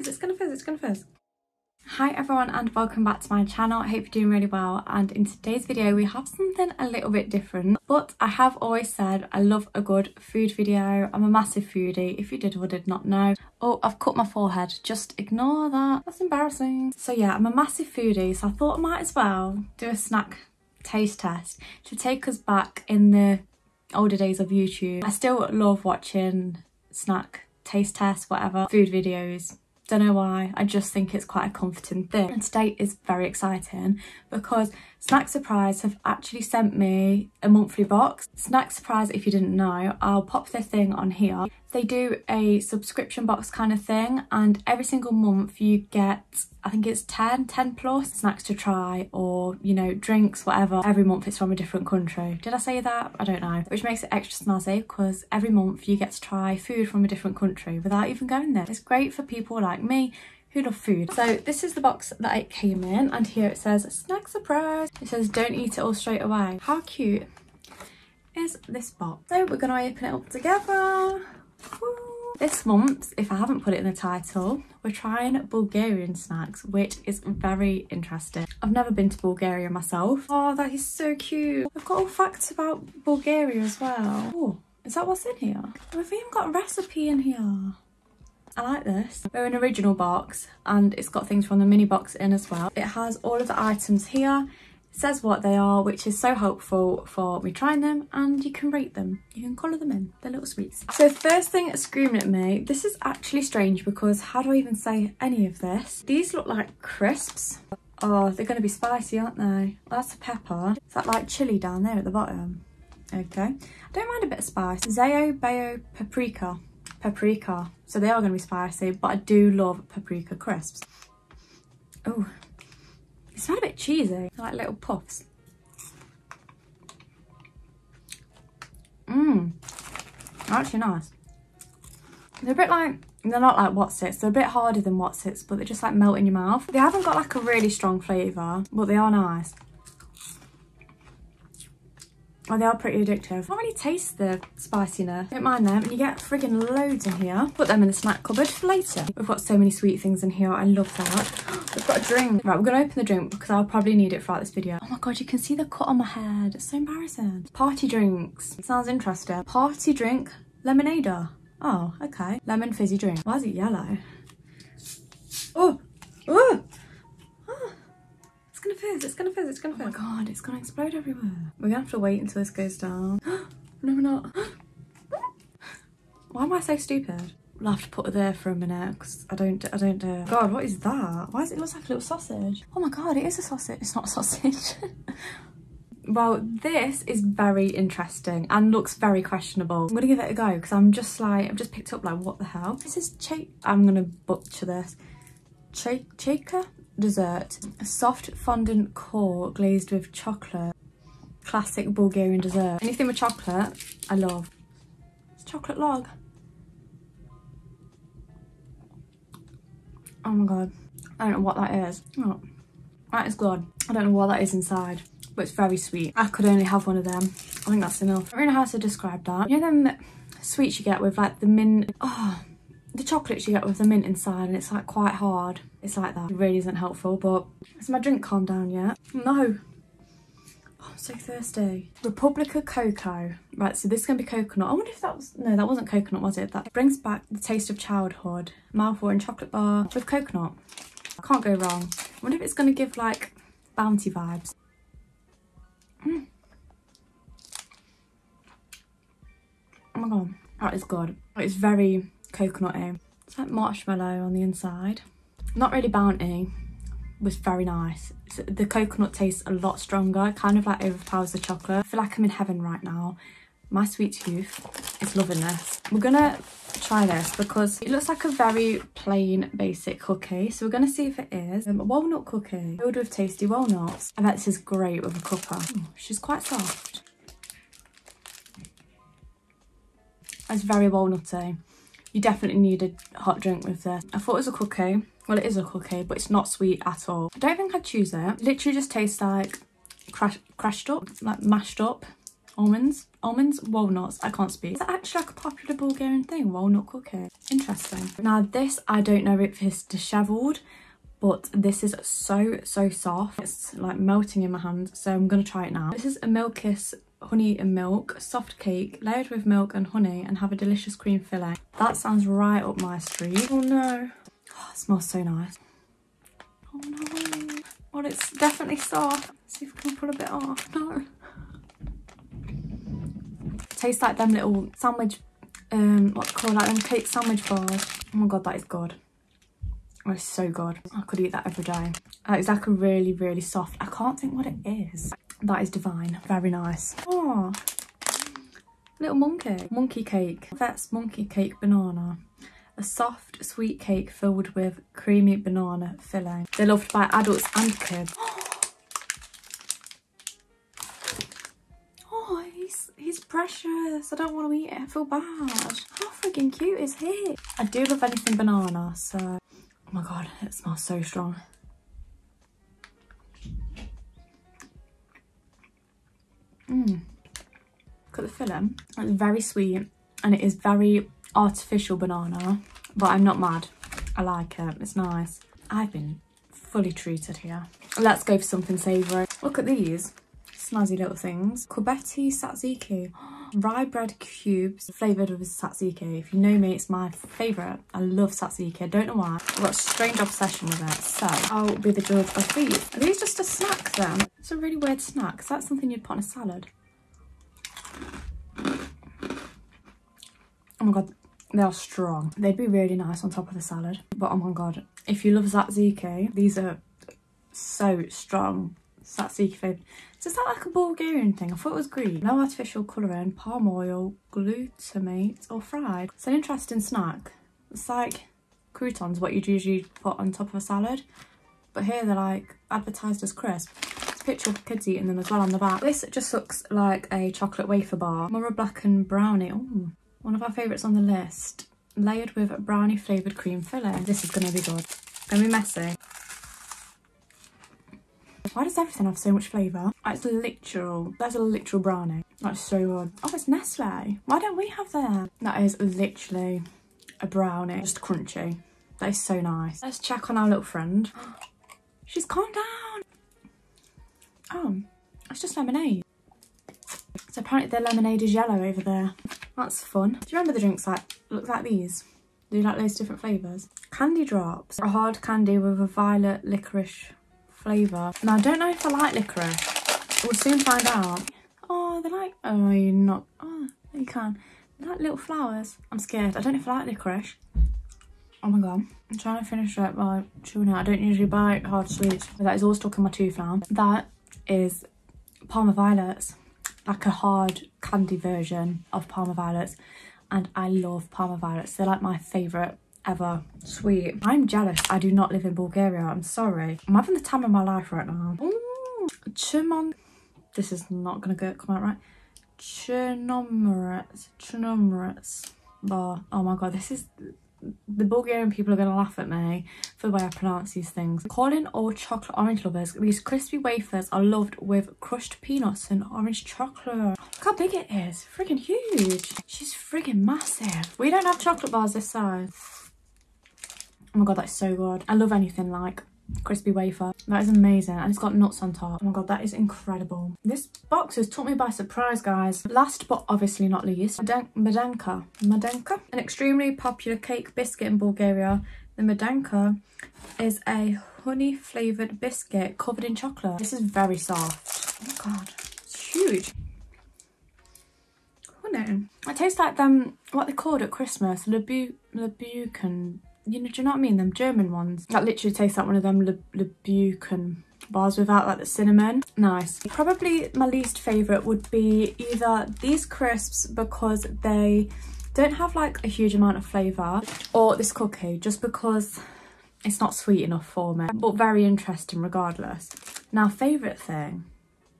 fizz, it's gonna fizz, it's gonna fizz. Hi everyone and welcome back to my channel. I hope you're doing really well, and in today's video we have something a little bit different, but I have always said I love a good food video. I'm a massive foodie, if you did or did not know. Oh, I've cut my forehead, just ignore that, that's embarrassing. So yeah, I'm a massive foodie, so I thought I might as well do a snack taste test to take us back in the older days of YouTube. I still love watching snack taste tests, whatever, food videos. Don't know why, I just think it's quite a comforting thing. And today is very exciting because Snacksuprise have actually sent me a monthly box. Snacksuprise, if you didn't know, I'll pop their thing on here. They do a subscription box kind of thing, and every single month you get, I think it's 10 plus snacks to try, or you know, drinks, whatever. Every month it's from a different country. Did I say that? I don't know. Which makes it extra snazzy because every month you get to try food from a different country without even going there. It's great for people like me who love food. So this is the box that it came in, and here it says Snacksuprise. It says don't eat it all straight away. How cute is this box? So we're gonna open it up together. Woo. This month, if I haven't put it in the title, we're trying Bulgarian snacks, which is very interesting. I've never been to Bulgaria myself. Oh, that is so cute. I've got all facts about Bulgaria as well. Oh, is that what's in here? We've even got a recipe in here. I like this. They're an original box and it's got things from the mini box in as well. It has all of the items here. It says what they are, which is so helpful for me trying them, and you can rate them. You can colour them in. They're little sweets. So first thing screaming at me, this is actually strange because how do I even say any of this? These look like crisps. Oh, they're going to be spicy, aren't they? That's a pepper. Is that like chilli down there at the bottom? Okay. I don't mind a bit of spice. ZAYO, BAYO, paprika. So they are going to be spicy, but I do love paprika crisps. Oh, they smell a bit cheesy, like little puffs. Actually nice. They're a bit like, they're not like Whatsits, they're a bit harder than Whatsits, but they just like melt in your mouth. They haven't got like a really strong flavour, but they are nice. Oh, they are pretty addictive. I can't really taste the spiciness. Don't mind them. And you get friggin' loads in here. Put them in the snack cupboard for later. We've got so many sweet things in here. I love that. We've got a drink. Right, we're going to open the drink because I'll probably need it throughout this video. Oh my god, you can see the cut on my head. It's so embarrassing. Party drinks. Sounds interesting. Party drink LEMONADA. Oh, okay. Lemon fizzy drink. Why is it yellow? Oh! Oh! It's gonna fizz, it's gonna fizz, it's gonna fizz. Oh my god, it's gonna explode everywhere. We're gonna have to wait until this goes down. No, we're not. Why am I so stupid? We'll have to put it there for a minute because I don't dare. God, what is that? Why does it look like a little sausage? Oh my god, it is a sausage. It's not a sausage. Well, this is very interesting and looks very questionable. I'm gonna give it a go because I'm just like, I've just picked up like, what the hell? This is I'm gonna butcher this. CHAIKA dessert. A soft fondant core glazed with chocolate. Classic Bulgarian dessert. Anything with chocolate, I love. It's chocolate log. Oh my god. I don't know what that is. Oh, that is good. I don't know what that is inside, but it's very sweet. I could only have one of them. I think that's enough. I don't know how to describe that. You know them sweets you get with like the mint, the chocolates you get with the mint inside and it's like quite hard. It's like that. It really isn't helpful, but has my drink calmed down yet? No. Oh, I'm so thirsty. REPUBLICA COCO. Right, so this is going to be coconut. I wonder if that was, no, that wasn't coconut, was it? That brings back the taste of childhood. Mouthwatering chocolate bar with coconut. I can't go wrong. I wonder if it's going to give like bounty vibes. Oh my god, that is good. It's very coconutty. It's like marshmallow on the inside. Not really bounty, was very nice. The coconut tastes a lot stronger. It kind of like overpowers the chocolate. I feel like I'm in heaven right now. My sweet tooth is loving this. We're gonna try this because it looks like a very plain basic cookie. So we're gonna see if it is. Walnut cookie filled with tasty walnuts. I bet this is great with a cuppa. She's quite soft. It's very walnutty. You definitely need a hot drink with this. I thought it was a cookie. Well, it is a cookie, but it's not sweet at all. I don't think I'd choose it. It literally just tastes like crushed up, like mashed up Almonds, walnuts, I can't speak. Is that actually like a popular Bulgarian thing? Walnut cookie. Interesting. Now this, I don't know if it's dishevelled, but this is so soft. It's like melting in my hand, so I'm gonna try it now. This is a Milkis honey and milk soft cake layered with milk and honey and have a delicious cream filling. That sounds right up my street. Oh no. Oh, it smells so nice. Oh no. Well, it's definitely soft. Let's see if I can pull a bit off. No. Tastes like them little sandwich, what's it called, like them cake sandwich bars. Oh my god, that is good. Oh, it's so good. I could eat that every day. It's like a really soft, I can't think what it is. That is divine. Very nice. Oh, little monkey cake. That's monkey cake banana. A soft sweet cake filled with creamy banana filling. They're loved by adults and kids. Oh, he's precious. I don't want to eat it. I feel bad. How freaking cute is he? I do love anything banana, so. Oh my god, it smells so strong. Look at the filling. It's very sweet and it is very artificial banana, but I'm not mad. I like it. It's nice. I've been fully treated here. Let's go for something savoury. Look at these snazzy little things. KUBETTI TZATZIKI. Rye bread cubes flavoured with tzatziki. If you know me, it's my favourite. I love tzatziki. I don't know why. I've got a strange obsession with it. So I'll be the judge of these. Are these just a snack then? It's a really weird snack. Is that something you'd put on a salad? Oh my god, they are strong. They'd be really nice on top of the salad. But oh my god, if you love tzatziki, these are so strong. Tzatziki flavoured. So is that like a Bulgarian thing? I thought it was green. No artificial colouring, palm oil, glutamate or fried. It's an interesting snack. It's like croutons, what you'd usually put on top of a salad. But here they're like advertised as crisp. There's a picture of kids eating them as well on the back. This just looks like a chocolate wafer bar. MURA black and brownie. Ooh, one of our favourites on the list. Layered with brownie flavoured cream filling. This is going to be good. Gonna be messy. Why does everything have so much flavour? That's a literal brownie. That's so good. Oh, it's Nestle. Why don't we have that? That is literally a brownie. Just crunchy. That is so nice. Let's check on our little friend. She's calmed down. Oh, it's just lemonade. So apparently the lemonade is yellow over there. That's fun. Do you remember the drinks that look like these? Do you like those different flavours? Candy drops. A hard candy with a violet licorice flavour. Now I don't know if I like licorice. We'll soon find out. Oh, they're like, oh, you're not, oh, you can. They're like little flowers. I'm scared. I don't know if I like licorice. Oh my god. I'm trying to finish it by chewing it. I don't usually buy hard sweets, but that is all stuck in my tooth now. That is Parma Violets. Like a hard candy version of Parma Violets. And I love Parma Violets. They're like my favourite ever sweet. I'm jealous. I do not live in Bulgaria. I'm sorry. I'm having the time of my life right now. Ooh, this is not gonna come out right. CHENROMORETS bar. Oh my god, this is, the Bulgarian people are gonna laugh at me for the way I pronounce these things. Calling all chocolate orange lovers, these crispy wafers are loved with crushed peanuts and orange chocolate. Look how big it is. Freaking huge. She's freaking massive. We don't have chocolate bars this size. Oh my god, that's so good. I love anything like crispy wafer. That is amazing. And it's got nuts on top. Oh my god, that is incredible. This box has took me by surprise, guys. Last but obviously not least, Medenka. An extremely popular cake biscuit in Bulgaria. The Medanka is a honey flavoured biscuit covered in chocolate. This is very soft. Oh my god, it's huge. Oh no. It tastes like them, what they called at Christmas, Lebuken. You know, do you know what I mean? Them German ones. That literally tastes like one of them Lebuken bars without like the cinnamon. Nice. Probably my least favourite would be either these crisps because they don't have like a huge amount of flavour, or this cookie just because it's not sweet enough for me. But very interesting regardless. Now, favourite thing.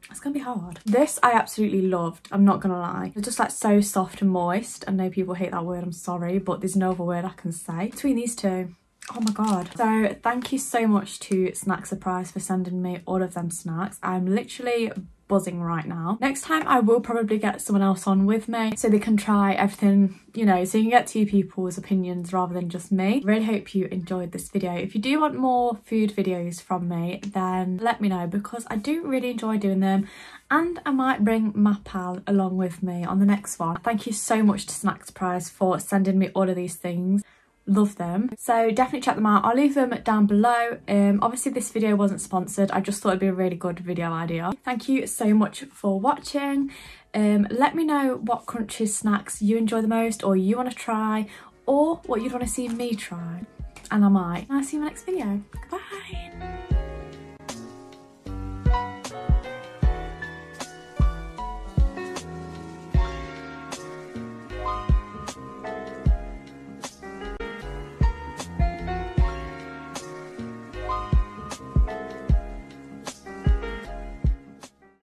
It's gonna be hard. This I absolutely loved, I'm not gonna lie. It's just like so soft and moist. I know people hate that word, I'm sorry, but there's no other word I can say. Between these two, oh my god. So thank you so much to Snacksuprise for sending me all of them snacks. I'm literally buzzing right now. Next time I will probably get someone else on with me so they can try everything, you know, so you can get 2 people's opinions rather than just me. Really hope you enjoyed this video. If you do want more food videos from me, then let me know, because I do really enjoy doing them, and I might bring my pal along with me on the next one. Thank you so much to Snacksuprise for sending me all of these things. Love them, so definitely check them out. I'll leave them down below. Obviously this video wasn't sponsored, I just thought it'd be a really good video idea. Thank you so much for watching. Let me know what crunchy snacks you enjoy the most, or you want to try, or what you'd want to see me try, and I might. I'll see you in my next video. Bye.